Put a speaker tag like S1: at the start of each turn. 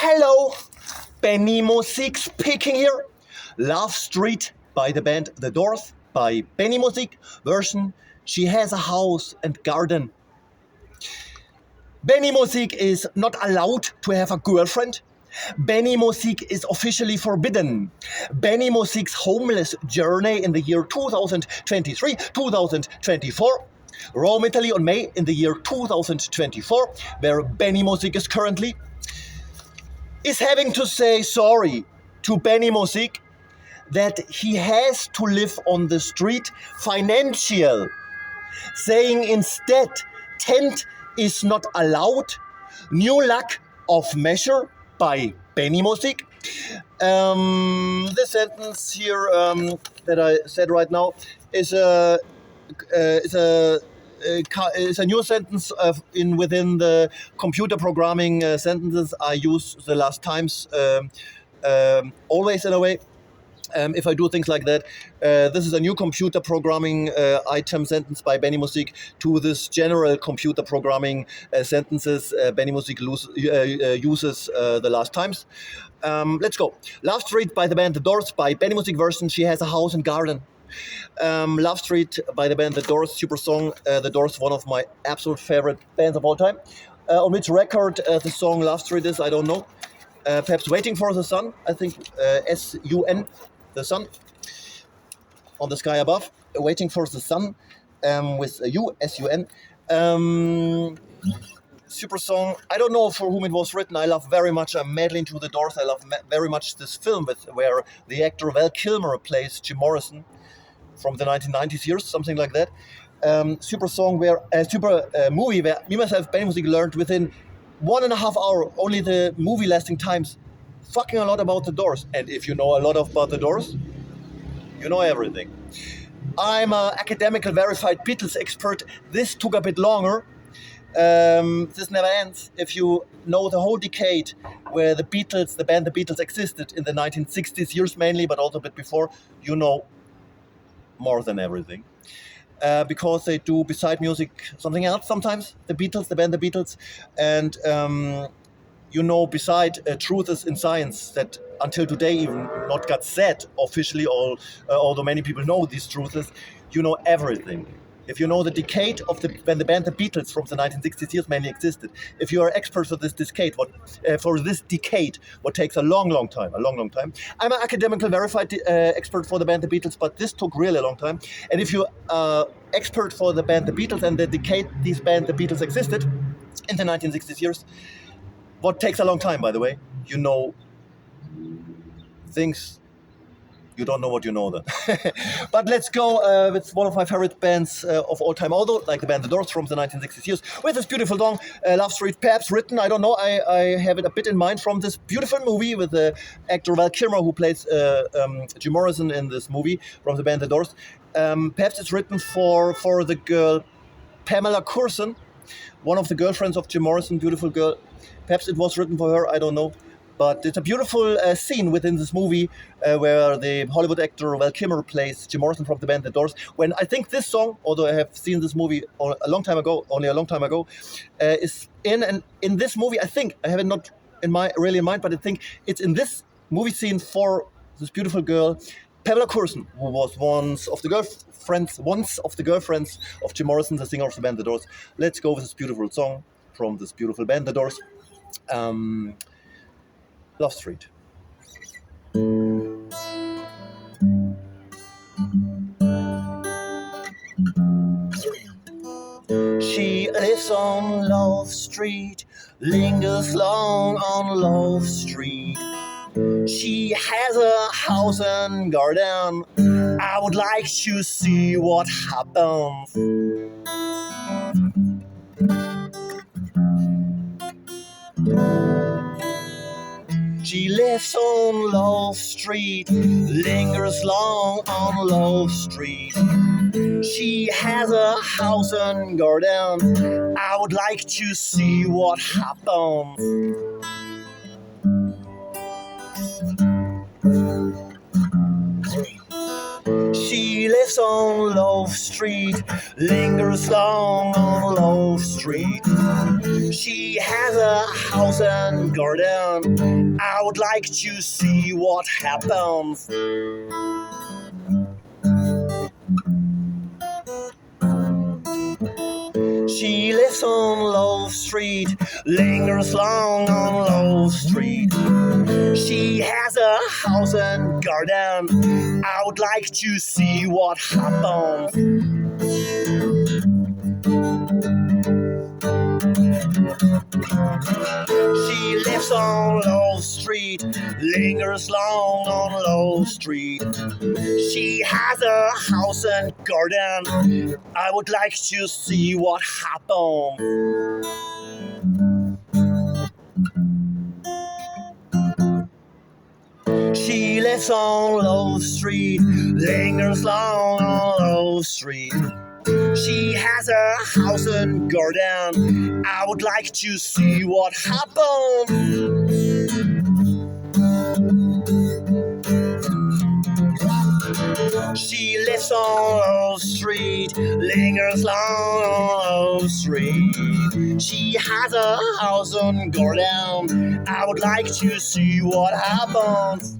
S1: Hello, Benimusik speaking here. Love Street by the band The Doors by Benimusik version. She has a house and garden. Benimusik is not allowed to have a girlfriend. Benimusik is officially forbidden. Benimusik's homeless journey in the year 2023-2024. Rome, Italy on May in the year 2024, where Benimusik is currently, is having to say sorry to Benimusik that he has to live on the street financial, saying instead tent is not allowed. New lack of measure by Benimusik. This sentence here that I said right now is a new sentence within the computer programming sentences I use the last times. Always in a way. If I do things like that, this is a new computer programming item sentence by Benimusik to this general computer programming sentences Benimusik uses the last times. Let's go. Love Street by the band The Doors by Benimusik version. She has a house and garden. Love Street by the band The Doors, super song. The Doors, one of my absolute favorite bands of all time. On which record the song Love Street is, I don't know. Perhaps Waiting for the Sun, I think S-U-N, the sun, on the sky above. Waiting for the Sun with a U, S-U-N. Super song. I don't know for whom it was written. I love very much, I'm madly into The Doors. I love very much this film where the actor Val Kilmer plays Jim Morrison from the 1990s years, something like that. Super song where, super movie where me myself, Benimusik, learned within 1.5 hours, only the movie lasting times, fucking a lot about The Doors. And if you know a lot about The Doors, you know everything. I'm an academical verified Beatles expert. This took a bit longer. This never ends. If you know the whole decade where the Beatles, the band The Beatles existed in the 1960s years mainly, but also a bit before, you know more than everything. Because they do, beside music, something else sometimes. The Beatles, the band The Beatles. And you know, beside truth is in science, that until today even not got said officially, although many people know these truths, you know everything. If you know the decade of when the band The Beatles from the 1960s years mainly existed, if you are expert for this decade, what takes a long time. I'm an academical verified expert for the band The Beatles, but this took really a long time. And if you are expert for the band The Beatles and the decade this band The Beatles existed in the 1960s years, what takes a long time, by the way, you know things you don't know what you know then. But let's go with one of my favorite bands of all time, although, like the band The Doors from the 1960s years, with this beautiful song, Love Street, perhaps written, I don't know, I have it a bit in mind from this beautiful movie with the actor Val Kilmer, who plays Jim Morrison in this movie from the band The Doors. Perhaps it's written for the girl Pamela Courson, one of the girlfriends of Jim Morrison, beautiful girl. Perhaps it was written for her, I don't know. But it's a beautiful scene within this movie where the Hollywood actor Val Kilmer plays Jim Morrison from the band The Doors. When I think this song, although I have seen this movie only a long time ago, is in this movie. I think I have it not in mind, but I think it's in this movie scene for this beautiful girl, Pamela Courson, who was once of the girlfriends of Jim Morrison, the singer of the band The Doors. Let's go with this beautiful song from this beautiful band The Doors. Love Street. She lives on Love Street, lingers long on Love Street. She has a house and garden. I would like to see what happens. She lives on Love Street, lingers long on Love Street. She has a house and garden. I would like to see what happens. She lives lives on Love Street, lingers long on Love Street. She has a house and garden. I would like to see what happens. She lives on Love Street, lingers long on Love Street. She has a house and garden. I would like to see what happens. She lives on Love Street, lingers long on Love Street. She has a house and garden. I would like to see what happens. She lives on Love Street, lingers long on Love Street. She has a house and garden. I would like to see what happens. She lives on Love Street, lingers long on Love Street. She has a house and garden. I would like to see what happens.